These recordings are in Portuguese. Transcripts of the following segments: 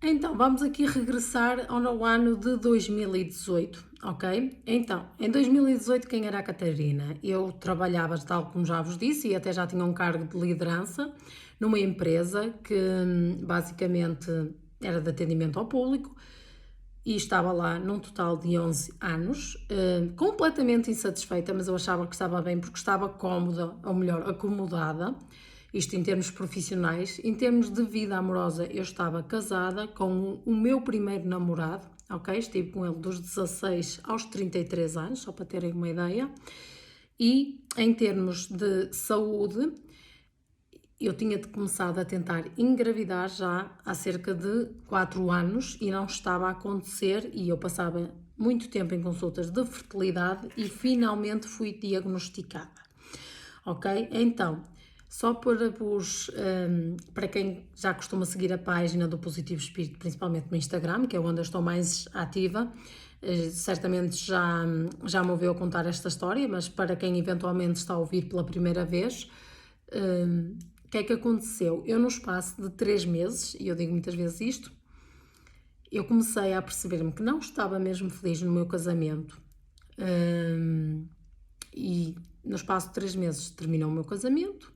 Então, vamos aqui regressar ao ano de 2018, ok? Então, em 2018, quem era a Catarina? Eu trabalhava, tal como já vos disse, e até já tinha um cargo de liderança numa empresa que basicamente era de atendimento ao público e estava lá num total de 11 anos, completamente insatisfeita, mas eu achava que estava bem porque estava cómoda, ou melhor, acomodada, isto em termos profissionais. Em termos de vida amorosa, eu estava casada com o meu primeiro namorado, ok? Estive com ele dos 16 aos 33 anos, só para terem uma ideia. E em termos de saúde, eu tinha começado a tentar engravidar já há cerca de 4 anos e não estava a acontecer, e eu passava muito tempo em consultas de fertilidade e finalmente fui diagnosticada. Ok? Então, só para vos, para quem já costuma seguir a página do Positivo Espírito, principalmente no Instagram, que é onde eu estou mais ativa, certamente já me ouviu contar esta história, mas para quem eventualmente está a ouvir pela primeira vez, o que é que aconteceu? Eu, no espaço de 3 meses, e eu digo muitas vezes isto, eu comecei a perceber-me que não estava mesmo feliz no meu casamento. E no espaço de 3 meses terminou o meu casamento.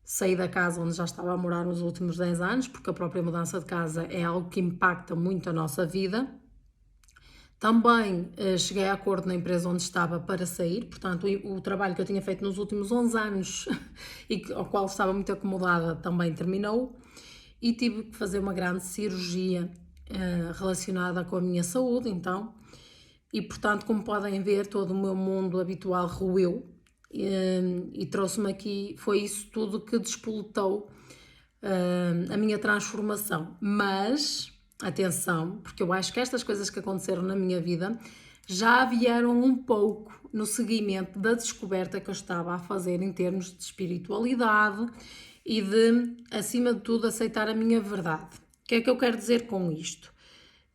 Saí da casa onde já estava a morar nos últimos 10 anos, porque a própria mudança de casa é algo que impacta muito a nossa vida. Também cheguei a acordo na empresa onde estava para sair, portanto, o trabalho que eu tinha feito nos últimos 11 anos e ao qual estava muito acomodada também terminou. E tive que fazer uma grande cirurgia relacionada com a minha saúde, então. E portanto, como podem ver, todo o meu mundo habitual ruiu e trouxe-me aqui, foi isso tudo que despoletou a minha transformação. Mas, atenção, porque eu acho que estas coisas que aconteceram na minha vida já vieram um pouco no seguimento da descoberta que eu estava a fazer em termos de espiritualidade e de, acima de tudo, aceitar a minha verdade. O que é que eu quero dizer com isto?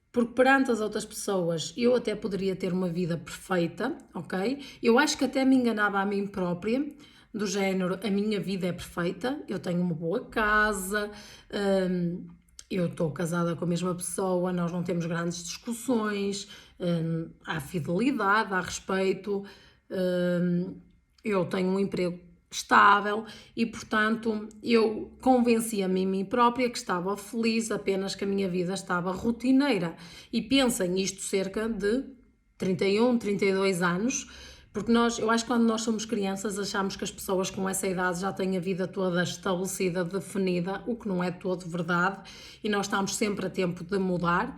Porque perante as outras pessoas eu até poderia ter uma vida perfeita, ok? Eu acho que até me enganava a mim própria, do género, a minha vida é perfeita, eu tenho uma boa casa, eu estou casada com a mesma pessoa, nós não temos grandes discussões, há fidelidade, há respeito, eu tenho um emprego estável e, portanto, eu convenci-me a mim própria que estava feliz, apenas que a minha vida estava rotineira. E pensem, isto cerca de 31, 32 anos, porque eu acho que quando nós somos crianças achamos que as pessoas com essa idade já têm a vida toda estabelecida, definida, o que não é todo verdade, e nós estamos sempre a tempo de mudar.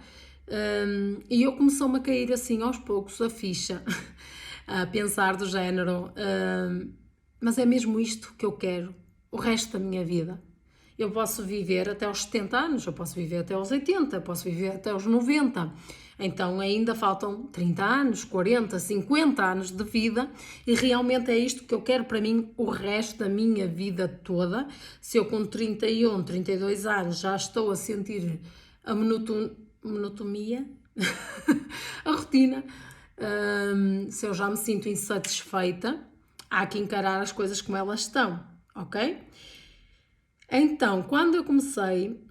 E eu começou-me a cair assim aos poucos a ficha, a pensar do género, mas é mesmo isto que eu quero, o resto da minha vida. Eu posso viver até aos 70 anos, eu posso viver até aos 80, eu posso viver até aos 90. Então ainda faltam 30 anos, 40, 50 anos de vida e realmente é isto que eu quero para mim o resto da minha vida toda. Se eu com 31, 32 anos já estou a sentir a monotonia, a rotina, se eu já me sinto insatisfeita, há que encarar as coisas como elas estão, ok? Então, quando eu comecei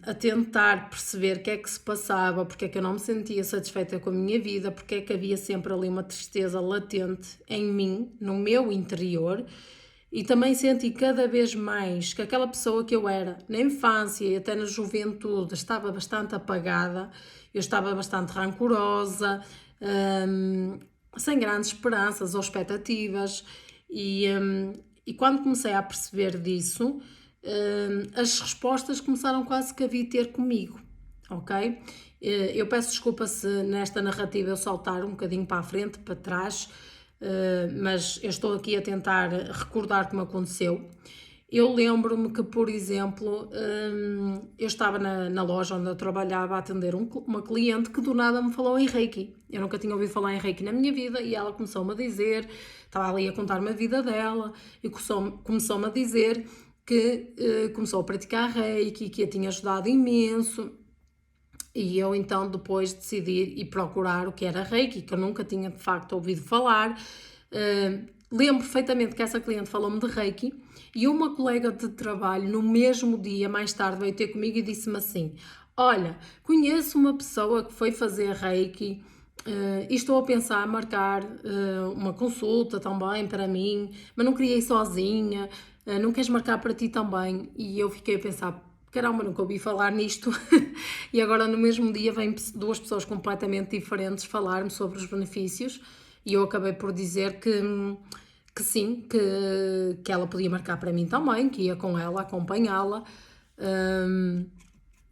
a tentar perceber o que é que se passava, porque é que eu não me sentia satisfeita com a minha vida, porque é que havia sempre ali uma tristeza latente em mim, no meu interior, e também senti cada vez mais que aquela pessoa que eu era na infância e até na juventude estava bastante apagada, eu estava bastante rancorosa, sem grandes esperanças ou expectativas, e quando comecei a perceber disso, as respostas começaram quase que a vir ter comigo, ok? Eu peço desculpa se nesta narrativa eu saltar um bocadinho para a frente, para trás, mas eu estou aqui a tentar recordar como aconteceu. Eu lembro-me que, por exemplo, eu estava na loja onde eu trabalhava a atender uma cliente que do nada me falou em Reiki. Eu nunca tinha ouvido falar em Reiki na minha vida e ela começou-me a dizer, estava ali a contar-me a vida dela e começou-me a dizer que começou a praticar Reiki, que a tinha ajudado imenso. E eu então depois decidi ir procurar o que era Reiki, que eu nunca tinha de facto ouvido falar. Lembro perfeitamente que essa cliente falou-me de Reiki E uma colega de trabalho, no mesmo dia, mais tarde, veio ter comigo e disse-me assim: Olha, conheço uma pessoa que foi fazer Reiki. E estou a pensar em marcar uma consulta também para mim, mas não queria ir sozinha, não queres marcar para ti também? E eu fiquei a pensar, caramba, nunca ouvi falar nisto. E agora no mesmo dia vêm duas pessoas completamente diferentes falar-me sobre os benefícios e eu acabei por dizer que sim, que ela podia marcar para mim também, que ia com ela acompanhá-la.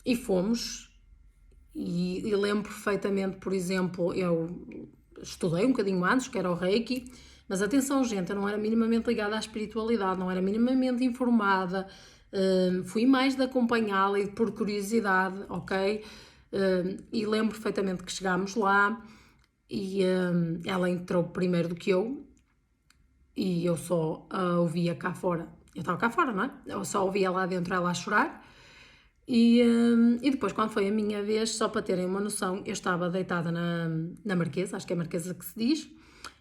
E fomos. E lembro perfeitamente, por exemplo, eu estudei um bocadinho antes, que era o Reiki, mas atenção, gente, eu não era minimamente ligada à espiritualidade, não era minimamente informada, fui mais de acompanhá-la e por curiosidade, ok? E lembro perfeitamente que chegámos lá e ela entrou primeiro do que eu e eu só a ouvia cá fora. Eu estava cá fora, não é? Eu só ouvia lá dentro ela a chorar. E depois, quando foi a minha vez, só para terem uma noção, eu estava deitada na Marquesa, acho que é a Marquesa que se diz,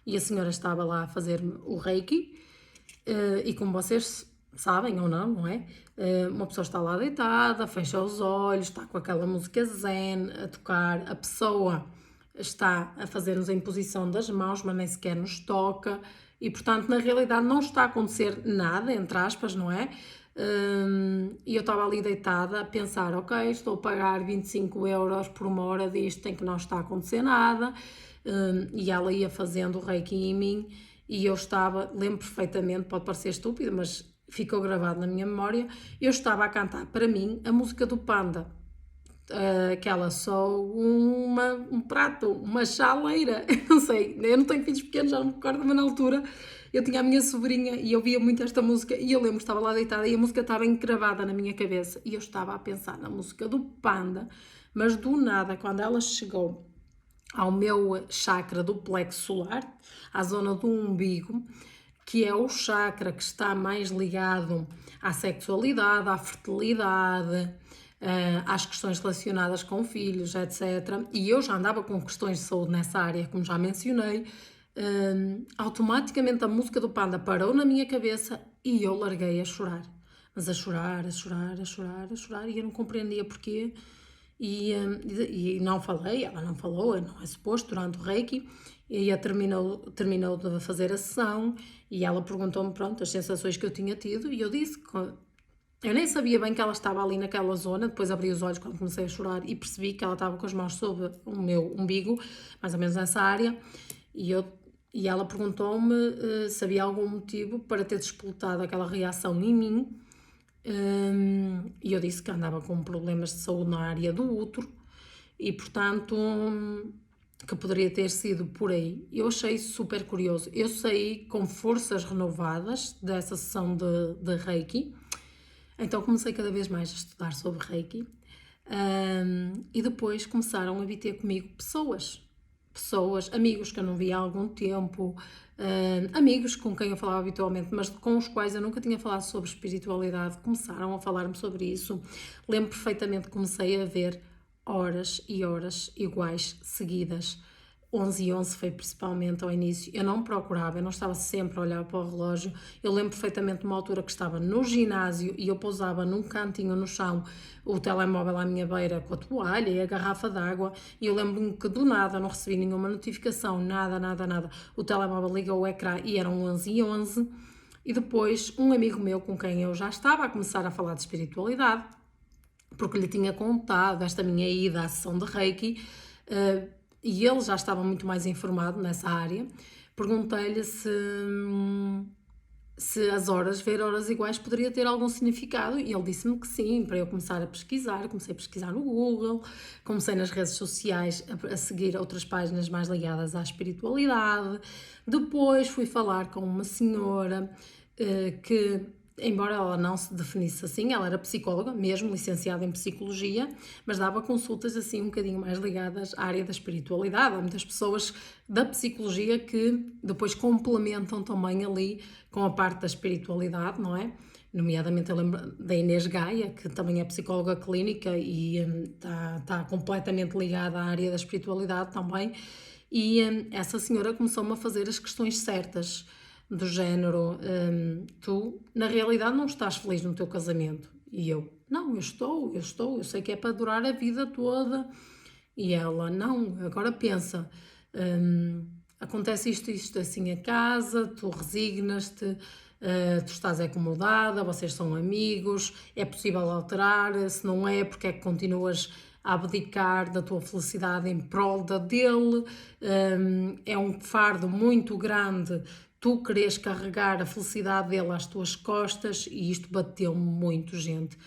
e a senhora estava lá a fazer-me o Reiki, e como vocês sabem ou não, não é? Uma pessoa está lá deitada, fecha os olhos, está com aquela música zen a tocar, a pessoa está a fazer-nos a imposição das mãos, mas nem sequer nos toca, e portanto, na realidade, não está a acontecer nada, entre aspas, não é? E eu estava ali deitada a pensar, ok, estou a pagar 25 euros por uma hora disto em que não está a acontecer nada, e ela ia fazendo o reiki em mim e eu estava, lembro perfeitamente, pode parecer estúpido, mas ficou gravado na minha memória, eu estava a cantar para mim a música do Panda, aquela só um prato, uma chaleira, não sei, eu não tenho filhos pequenos, já não me recordo, mas na altura eu tinha a minha sobrinha e eu via muito esta música e eu lembro que estava lá deitada e a música estava encravada na minha cabeça e eu estava a pensar na música do Panda, mas do nada, quando ela chegou ao meu chakra do plexo solar, à zona do umbigo, que é o chakra que está mais ligado à sexualidade, à fertilidade, às questões relacionadas com filhos, etc. E eu já andava com questões de saúde nessa área, como já mencionei. Automaticamente a música do Panda parou na minha cabeça e eu larguei a chorar. Mas a chorar, a chorar, a chorar, a chorar, e eu não compreendia porquê. E não falei, ela não falou, não é suposto, durante o Reiki. E ela terminou de fazer a sessão e ela perguntou-me, pronto, as sensações que eu tinha tido e eu disse que eu nem sabia bem que ela estava ali naquela zona, depois abri os olhos quando comecei a chorar e percebi que ela estava com as mãos sobre o meu umbigo, mais ou menos nessa área, e ela perguntou-me se havia algum motivo para ter despoltado aquela reação em mim, e eu disse que andava com problemas de saúde na área do útero e, portanto, que poderia ter sido por aí. Eu achei super curioso. Eu saí com forças renovadas dessa sessão de Reiki, então comecei cada vez mais a estudar sobre Reiki, e depois começaram a vir ter comigo pessoas, amigos que eu não via há algum tempo, amigos com quem eu falava habitualmente, mas com os quais eu nunca tinha falado sobre espiritualidade, começaram a falar-me sobre isso. Lembro perfeitamente que comecei a ver horas e horas iguais, seguidas. 11 e 11 foi principalmente ao início, eu não procurava, eu não estava sempre a olhar para o relógio, eu lembro perfeitamente de uma altura que estava no ginásio e eu pousava num cantinho no chão, o telemóvel à minha beira com a toalha e a garrafa d'água e eu lembro-me que do nada não recebi nenhuma notificação, nada, o telemóvel ligou o ecrã e eram 11 e 11 e depois um amigo meu com quem eu já estava a começar a falar de espiritualidade, porque lhe tinha contado esta minha ida à sessão de Reiki, e ele já estava muito mais informado nessa área, perguntei-lhe se as horas, ver horas iguais poderia ter algum significado e ele disse-me que sim, para eu começar a pesquisar, comecei a pesquisar no Google, comecei nas redes sociais a seguir outras páginas mais ligadas à espiritualidade, depois fui falar com uma senhora que, embora ela não se definisse assim, ela era psicóloga, mesmo licenciada em psicologia, mas dava consultas assim um bocadinho mais ligadas à área da espiritualidade. Há muitas pessoas da psicologia que depois complementam também ali com a parte da espiritualidade, não é? Nomeadamente eu lembro da Inês Gaia, que também é psicóloga clínica e está completamente ligada à área da espiritualidade também, e essa senhora começou-me a fazer as questões certas. do género, tu na realidade não estás feliz no teu casamento. E eu, não, eu sei que é para durar a vida toda. E ela, não, agora pensa, acontece isto assim a casa, tu resignas-te, tu estás acomodada, vocês são amigos, é possível alterar, se não é, porque é que continuas a abdicar da tua felicidade em prol da dele, é um fardo muito grande tu queres carregar a felicidade dele às tuas costas e isto bateu-me muito, gente.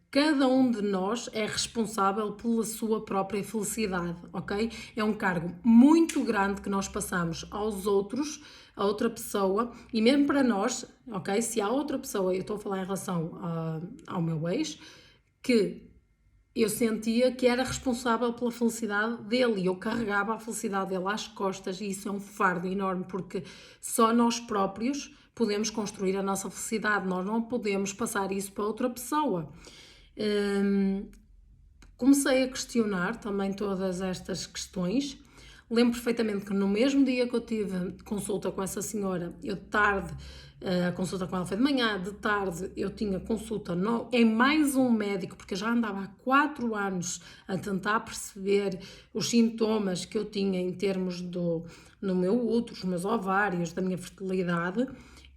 Cada um de nós é responsável pela sua própria felicidade, ok? É um cargo muito grande que nós passamos aos outros, a outra pessoa, e mesmo para nós, ok? Se há outra pessoa, eu estou a falar em relação ao meu ex, que eu sentia que era responsável pela felicidade dele e eu carregava a felicidade dele às costas e isso é um fardo enorme porque só nós próprios podemos construir a nossa felicidade, nós não podemos passar isso para outra pessoa. Comecei a questionar também todas estas questões. Lembro perfeitamente que no mesmo dia que eu tive consulta com essa senhora, eu de tarde, a consulta com ela foi de manhã, de tarde eu tinha consulta em mais um médico, porque eu já andava há 4 anos a tentar perceber os sintomas que eu tinha em termos no meu útero, os meus ovários, da minha fertilidade,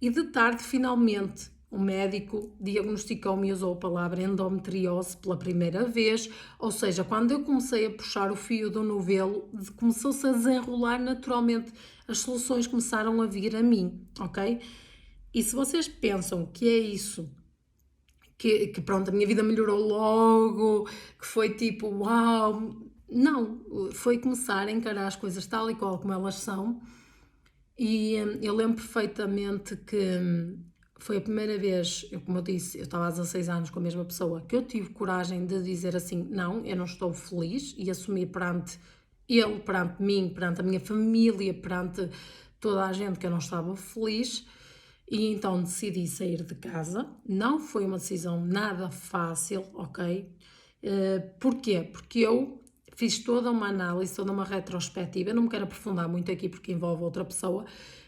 e de tarde finalmente o médico diagnosticou-me e usou a palavra endometriose pela primeira vez, ou seja, quando eu comecei a puxar o fio do novelo, começou-se a desenrolar naturalmente, as soluções começaram a vir a mim, ok? E se vocês pensam que é isso, que pronto, a minha vida melhorou logo, que foi tipo, uau, não, foi começar a encarar as coisas tal e qual como elas são, e eu lembro perfeitamente que foi a primeira vez, como eu disse, eu estava há 16 anos com a mesma pessoa, que eu tive coragem de dizer assim, não, eu não estou feliz, e assumir perante ele, perante mim, perante a minha família, perante toda a gente que eu não estava feliz, e então decidi sair de casa. Não foi uma decisão nada fácil, ok? Porquê? Porque eu fiz toda uma análise, toda uma retrospectiva, eu não me quero aprofundar muito aqui porque envolve outra pessoa,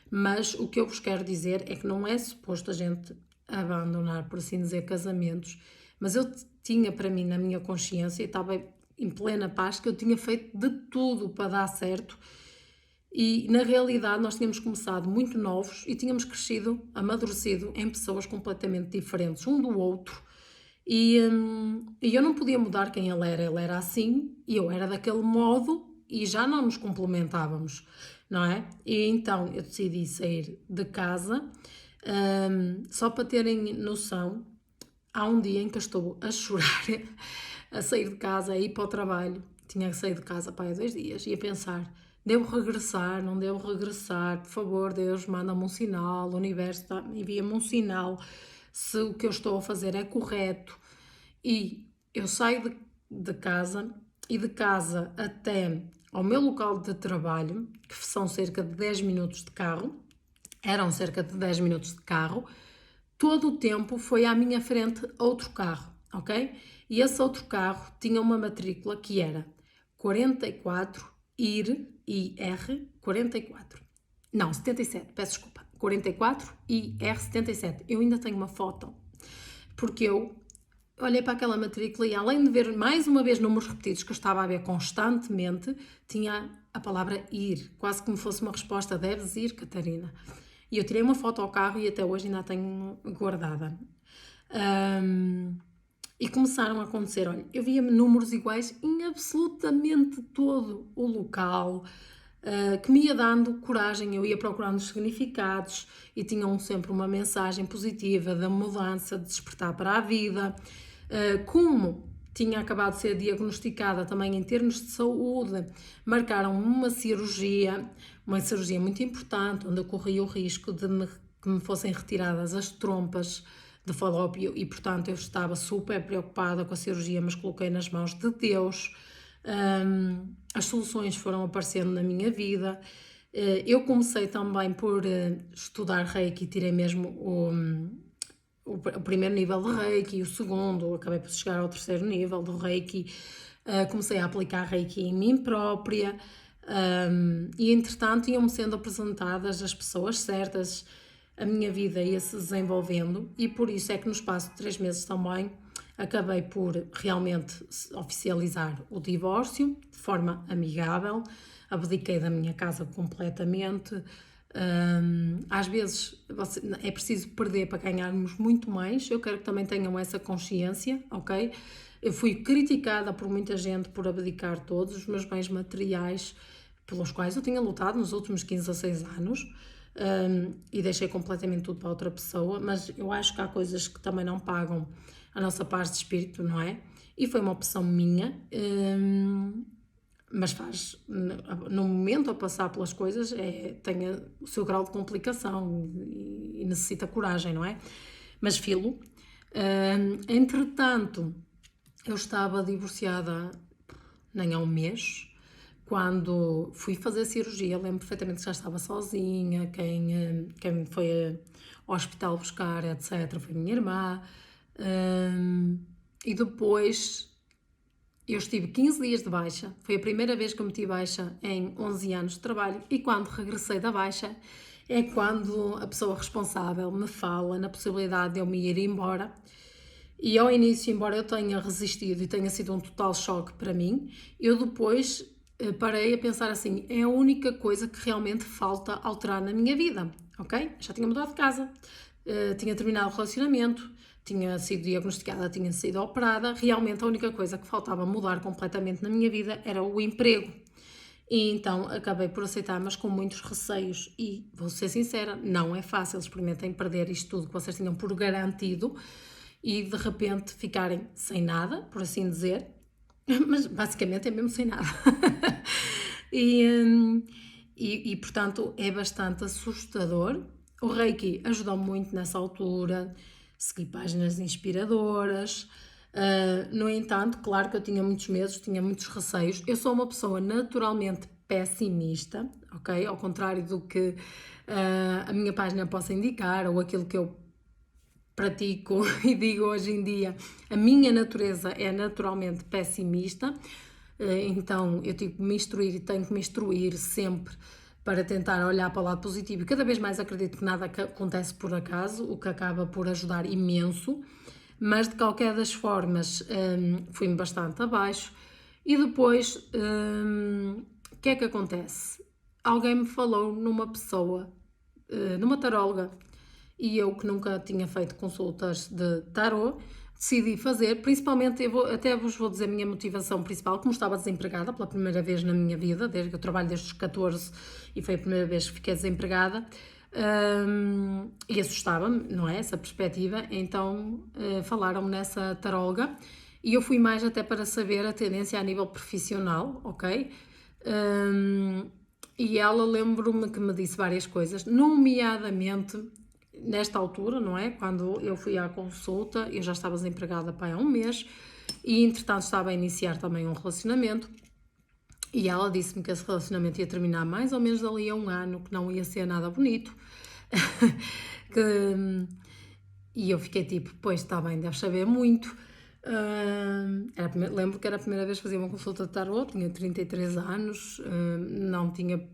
mas o que eu vos quero dizer é que não é suposto a gente abandonar, por assim dizer, casamentos, mas eu tinha para mim na minha consciência e estava em plena paz que eu tinha feito de tudo para dar certo e na realidade nós tínhamos começado muito novos e tínhamos crescido, amadurecido em pessoas completamente diferentes um do outro e eu não podia mudar quem ele era assim e eu era daquele modo e já não nos complementávamos, não é? E então eu decidi sair de casa, só para terem noção, há um dia em que eu estou a chorar, a sair de casa, a ir para o trabalho, tinha que sair de casa para aí 2 dias e a pensar, devo regressar, não devo regressar, por favor Deus manda-me um sinal, o universo envia-me um sinal, se o que eu estou a fazer é correto. E eu saio de casa e de casa até ao meu local de trabalho, que são cerca de 10 minutos de carro, eram cerca de 10 minutos de carro, todo o tempo foi à minha frente outro carro, ok? E esse outro carro tinha uma matrícula que era 44 IR 44. Não, 77, peço desculpa. 44 IR 77. Eu ainda tenho uma foto, porque eu olhei para aquela matrícula e além de ver mais uma vez números repetidos que eu estava a ver constantemente, tinha a palavra ir, quase como fosse uma resposta, deves ir, Catarina. E eu tirei uma foto ao carro e até hoje ainda a tenho guardada. E começaram a acontecer, olha, eu via números iguais em absolutamente todo o local, que me ia dando coragem, eu ia procurando os significados e tinham sempre uma mensagem positiva da mudança, de despertar para a vida. Como tinha acabado de ser diagnosticada também em termos de saúde, marcaram uma cirurgia muito importante, onde eu corria o risco de que me fossem retiradas as trompas de falópio e, portanto, eu estava super preocupada com a cirurgia, mas coloquei nas mãos de Deus. As soluções foram aparecendo na minha vida. Eu comecei também por estudar Reiki, tirei mesmo o primeiro nível de Reiki, o segundo, acabei por chegar ao terceiro nível do Reiki. Comecei a aplicar Reiki em mim própria. E entretanto iam-me sendo apresentadas as pessoas certas, a minha vida ia-se desenvolvendo e por isso é que no espaço de 3 meses também acabei por realmente oficializar o divórcio de forma amigável, abdiquei da minha casa completamente. Às vezes é preciso perder para ganharmos muito mais, eu quero que também tenham essa consciência, ok? Eu fui criticada por muita gente por abdicar todos os meus bens materiais pelos quais eu tinha lutado nos últimos 15 a 6 anos, e deixei completamente tudo para outra pessoa, mas eu acho que há coisas que também não pagam a nossa paz de espírito, não é? E foi uma opção minha, mas faz, no momento a passar pelas coisas, tem o seu grau de complicação e necessita coragem, não é? Mas filo. Entretanto, eu estava divorciada nem há um mês, quando fui fazer a cirurgia, lembro perfeitamente que já estava sozinha, quem me foi ao hospital buscar, etc., foi a minha irmã. E depois eu estive 15 dias de baixa, foi a primeira vez que eu meti baixa em 11 anos de trabalho e quando regressei da baixa é quando a pessoa responsável me fala na possibilidade de eu me ir embora. E ao início, embora eu tenha resistido e tenha sido um total choque para mim, eu depois parei a pensar assim, é a única coisa que realmente falta alterar na minha vida, ok? Já tinha mudado de casa, tinha terminado o relacionamento, tinha sido diagnosticada, tinha sido operada, realmente a única coisa que faltava mudar completamente na minha vida era o emprego. E então acabei por aceitar, mas com muitos receios. E vou ser sincera, não é fácil. Experimentem perder isto tudo que vocês tinham por garantido e de repente ficarem sem nada, por assim dizer. Mas basicamente é mesmo sem nada. e portanto é bastante assustador. O Reiki ajudou muito nessa altura, segui páginas inspiradoras. No entanto, claro que eu tinha muitos medos, tinha muitos receios. Eu sou uma pessoa naturalmente pessimista, ok? Ao contrário do que a minha página possa indicar ou aquilo que eu pratico e digo hoje em dia, a minha natureza é naturalmente pessimista, então eu tive que me instruir e tenho que me instruir sempre para tentar olhar para o lado positivo e cada vez mais acredito que nada acontece por acaso, o que acaba por ajudar imenso, mas de qualquer das formas fui-me bastante abaixo e depois o que é que acontece? Alguém me falou numa pessoa, numa taróloga, e eu que nunca tinha feito consultas de tarot, decidi fazer, principalmente, até vos vou dizer a minha motivação principal, como estava desempregada pela primeira vez na minha vida, desde que eu trabalho desde os 14 e foi a primeira vez que fiquei desempregada, e assustava-me, não é, essa perspectiva, então falaram-me nessa taróloga e eu fui mais até para saber a tendência a nível profissional, ok? E ela lembro-me que me disse várias coisas, nomeadamente nesta altura, não é? Quando eu fui à consulta, eu já estava desempregada há um mês e entretanto estava a iniciar também um relacionamento e ela disse-me que esse relacionamento ia terminar mais ou menos ali a um ano, que não ia ser nada bonito. E eu fiquei tipo, pois está bem, deves saber muito. Lembro que era a primeira vez que fazia uma consulta de tarot, tinha 33 anos, não tinha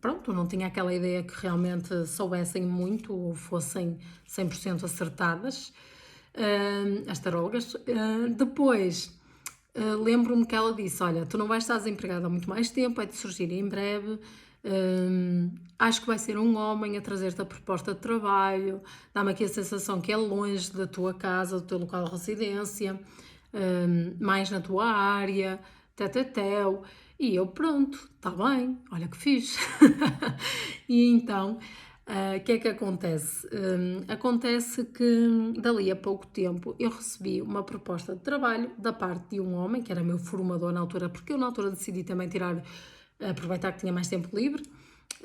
pronto, não tinha aquela ideia que realmente soubessem muito ou fossem 100% acertadas, as tarólogas. Depois, lembro-me que ela disse, olha, tu não vais estar desempregada há muito mais tempo, é de surgir em breve, acho que vai ser um homem a trazer-te a proposta de trabalho, dá-me aqui a sensação que é longe da tua casa, do teu local de residência, mais na tua área, tetetel. E eu, pronto, está bem, olha que fiz. E então, o que é que acontece? Acontece que dali a pouco tempo eu recebi uma proposta de trabalho da parte de um homem, que era meu formador na altura, porque eu na altura decidi também aproveitar que tinha mais tempo livre,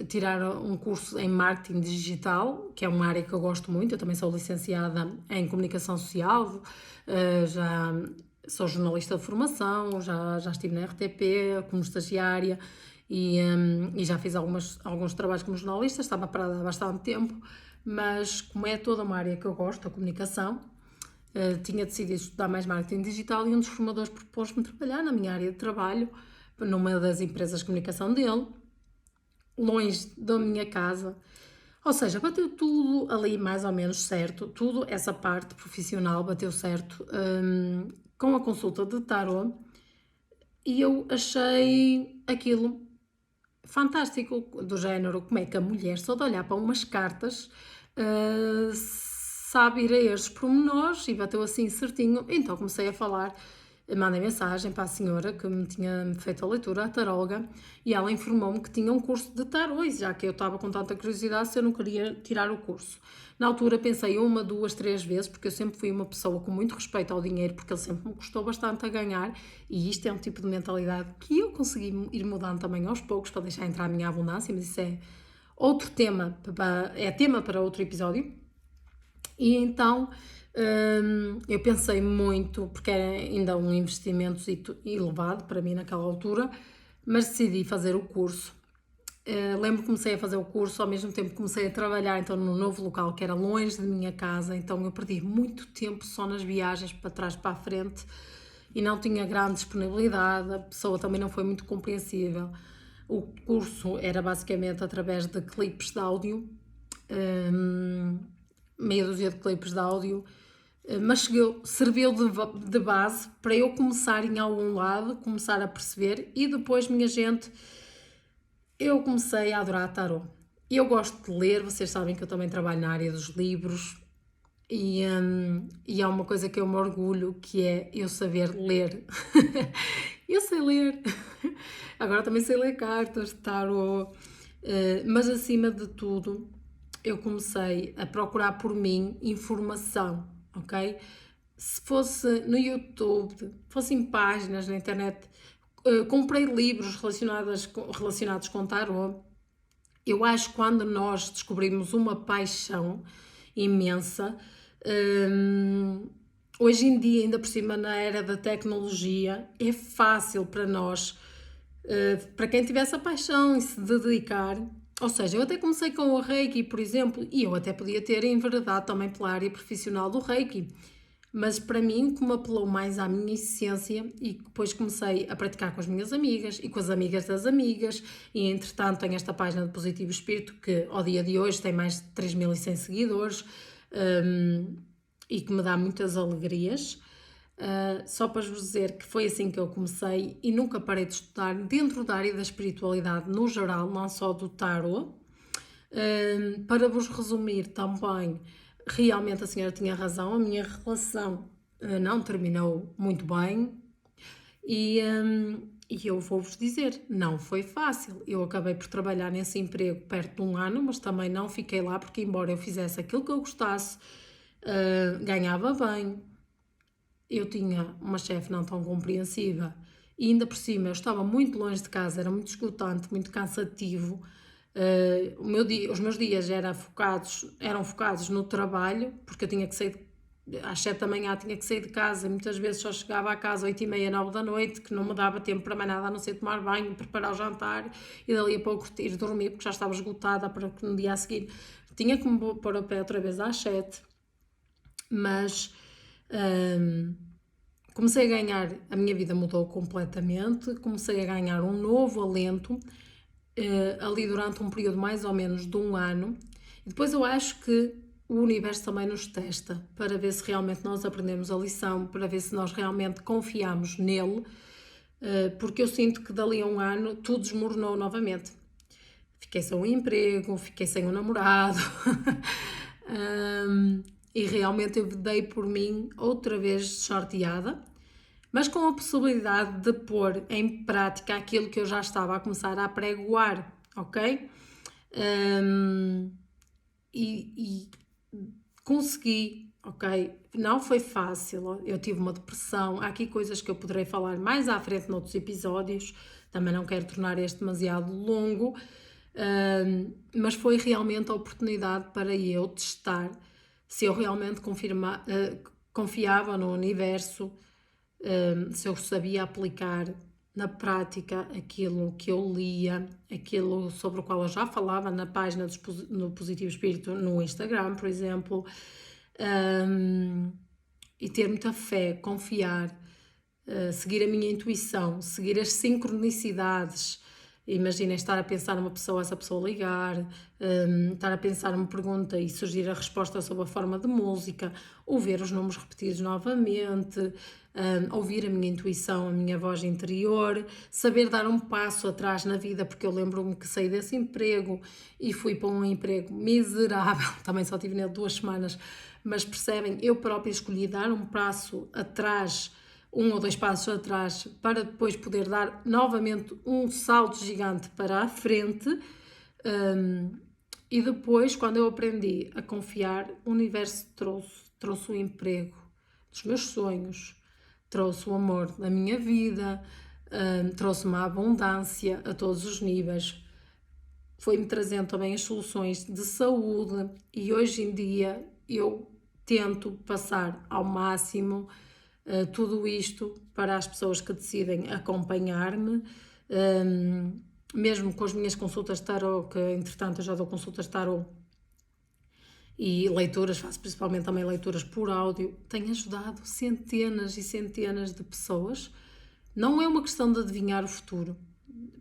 tirar um curso em marketing digital, que é uma área que eu gosto muito. Eu também sou licenciada em comunicação social, já sou jornalista de formação, já estive na RTP como estagiária e já fiz alguns trabalhos como jornalista. Estava parada há bastante tempo, mas como é toda uma área que eu gosto, a comunicação, tinha decidido estudar mais marketing digital e um dos formadores propôs-me trabalhar na minha área de trabalho numa das empresas de comunicação dele, longe da minha casa. Ou seja, bateu tudo ali mais ou menos certo, tudo essa parte profissional bateu certo, com a consulta de tarot, e eu achei aquilo fantástico, do género, como é que a mulher, só de olhar para umas cartas, sabe ir a estes pormenores, e bateu assim certinho. Então comecei a falar, mandei mensagem para a senhora que me tinha feito a leitura, a taróloga, e ela informou-me que tinha um curso de tarô, já que eu estava com tanta curiosidade se eu não queria tirar o curso. Na altura pensei uma, duas, três vezes, porque eu sempre fui uma pessoa com muito respeito ao dinheiro, porque ele sempre me custou bastante a ganhar, e isto é um tipo de mentalidade que eu consegui ir mudando também aos poucos para deixar entrar a minha abundância, mas isso é outro tema, é tema para outro episódio. E então eu pensei muito, porque era ainda um investimento elevado para mim naquela altura, mas decidi fazer o curso. Lembro que comecei a fazer o curso, ao mesmo tempo comecei a trabalhar então no novo local que era longe da minha casa, então eu perdi muito tempo só nas viagens para trás para a frente e não tinha grande disponibilidade, a pessoa também não foi muito compreensível. O curso era basicamente através de clipes de áudio, meia dúzia de clipes de áudio, mas serviu de base para eu começar em algum lado, começar a perceber, e depois, minha gente, eu comecei a adorar tarot. Eu gosto de ler, vocês sabem que eu também trabalho na área dos livros, e há uma coisa que eu me orgulho, que é eu saber ler. Eu sei ler. Agora também sei ler cartas, tarot, mas acima de tudo eu comecei a procurar por mim informação, ok? Se fosse no YouTube, fossem páginas na internet, comprei livros relacionados com tarot. Eu acho que quando nós descobrimos uma paixão imensa, hoje em dia, ainda por cima na era da tecnologia, é fácil para nós, para quem tiver essa paixão e se dedicar. Ou seja, eu até comecei com o Reiki, por exemplo, e eu até podia ter enveredado também pela área profissional do Reiki. Mas para mim, como apelou mais à minha essência, e depois comecei a praticar com as minhas amigas e com as amigas das amigas, e entretanto tenho esta página de Positivo Espírito que ao dia de hoje tem mais de 3.100 seguidores, e que me dá muitas alegrias. Só para vos dizer que foi assim que eu comecei e nunca parei de estudar dentro da área da espiritualidade no geral, não só do tarot. Para vos resumir também, realmente a senhora tinha razão, a minha relação não terminou muito bem, e eu vou-vos dizer, não foi fácil. Eu acabei por trabalhar nesse emprego perto de um ano, mas também não fiquei lá, porque embora eu fizesse aquilo que eu gostasse, ganhava bem, eu tinha uma chefe não tão compreensiva, e ainda por cima eu estava muito longe de casa, era muito esgotante, muito cansativo. Os meus dias eram focados no trabalho, porque eu tinha que sair às 7 da manhã, tinha que sair de casa, muitas vezes só chegava a casa às 8h30, 9 da noite, que não me dava tempo para mais nada a não ser tomar banho, preparar o jantar e dali a pouco ir dormir, porque já estava esgotada, para que no dia a seguir tinha que me pôr a pé outra vez às 7. Mas comecei a ganhar, a minha vida mudou completamente, comecei a ganhar um novo alento, ali durante um período mais ou menos de um ano, e depois eu acho que o universo também nos testa para ver se realmente nós aprendemos a lição, para ver se nós realmente confiamos nele, porque eu sinto que dali a um ano tudo desmoronou novamente. Fiquei sem um emprego, fiquei sem um namorado, e realmente eu dei por mim outra vez sorteada, mas com a possibilidade de pôr em prática aquilo que eu já estava a começar a apregoar, ok? E consegui, ok? Não foi fácil, eu tive uma depressão, há aqui coisas que eu poderei falar mais à frente noutros episódios, também não quero tornar este demasiado longo, mas foi realmente a oportunidade para eu testar se eu realmente confiava no universo, se eu sabia aplicar na prática aquilo que eu lia, aquilo sobre o qual eu já falava na página no Positivo Espírito no Instagram, por exemplo, e ter muita fé, confiar. seguir a minha intuição, seguir as sincronicidades. Imaginem estar a pensar numa pessoa, essa pessoa ligar, estar a pensar numa pergunta e surgir a resposta sob a forma de música, ouvir os números repetidos novamente, ouvir a minha intuição, a minha voz interior, saber dar um passo atrás na vida, porque eu lembro-me que saí desse emprego e fui para um emprego miserável, também só tive nele 2 semanas, mas percebem, eu própria escolhi dar um passo atrás, 1 ou 2 passos atrás, para depois poder dar novamente um salto gigante para a frente. E depois, quando eu aprendi a confiar, o universo trouxe o emprego dos meus sonhos, trouxe o amor da minha vida, trouxe-me a abundância a todos os níveis, foi-me trazendo também as soluções de saúde e hoje em dia eu tento passar ao máximo tudo isto para as pessoas que decidem acompanhar-me, mesmo com as minhas consultas de tarot, que entretanto eu já dou consultas de tarot e leituras, faço principalmente também leituras por áudio, tem ajudado centenas e centenas de pessoas. Não é uma questão de adivinhar o futuro,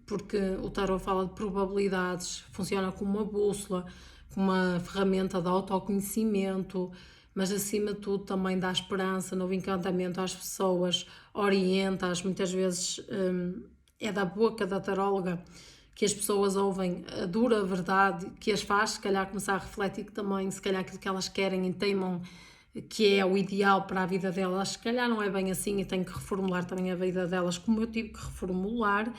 porque o tarot fala de probabilidades, funciona como uma bússola, como uma ferramenta de autoconhecimento, mas acima de tudo também dá esperança, novo encantamento às pessoas, orienta-as, muitas vezes é da boca da taróloga que as pessoas ouvem a dura verdade, que as faz se calhar começar a refletir que também, se calhar aquilo que elas querem e teimam que é o ideal para a vida delas, se calhar não é bem assim e tenho que reformular também a vida delas como eu tive que reformular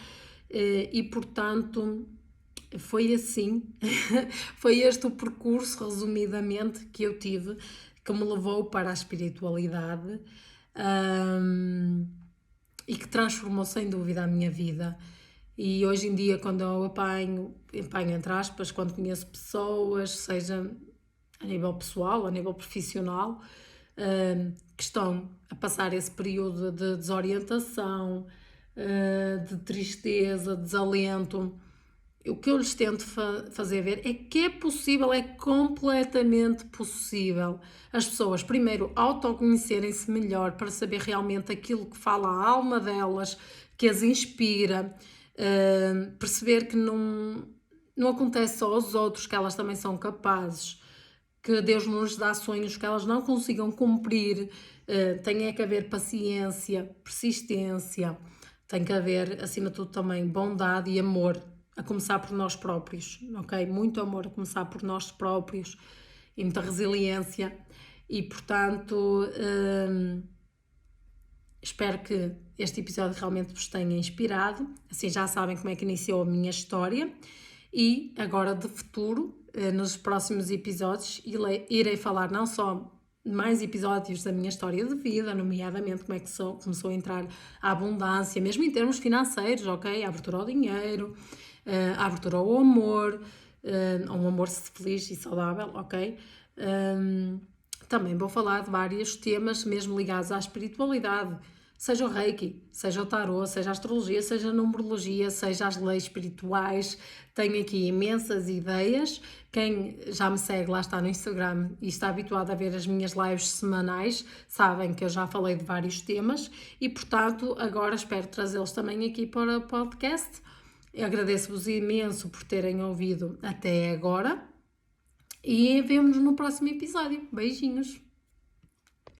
e portanto foi assim, foi este o percurso resumidamente que eu tive, que me levou para a espiritualidade e que transformou sem dúvida a minha vida. E hoje em dia, quando eu apanho entre aspas, quando conheço pessoas, seja a nível pessoal, a nível profissional, que estão a passar esse período de desorientação, de tristeza, desalento, o que eu lhes tento fazer ver é que é possível, é completamente possível as pessoas primeiro autoconhecerem-se melhor para saber realmente aquilo que fala a alma delas, que as inspira, perceber que não acontece só aos outros, que elas também são capazes, que Deus não lhes dá sonhos que elas não consigam cumprir, tem que haver paciência, persistência, tem que haver acima de tudo também bondade e amor, a começar por nós próprios, ok? Muito amor a começar por nós próprios e muita resiliência e portanto espero que este episódio realmente vos tenha inspirado, assim já sabem como é que iniciou a minha história e agora de futuro, nos próximos episódios, irei falar não só mais episódios da minha história de vida, nomeadamente como é que começou a entrar a abundância, mesmo em termos financeiros, ok? A abertura ao dinheiro, a abertura ao amor, a um amor feliz e saudável, ok? Também vou falar de vários temas mesmo ligados à espiritualidade, seja o Reiki, seja o Tarot, seja a astrologia, seja a numerologia, seja as leis espirituais. Tenho aqui imensas ideias. Quem já me segue lá está no Instagram e está habituado a ver as minhas lives semanais, sabem que eu já falei de vários temas e, portanto, agora espero trazê-los também aqui para o podcast. Eu agradeço-vos imenso por terem ouvido até agora e vemo-nos no próximo episódio. Beijinhos!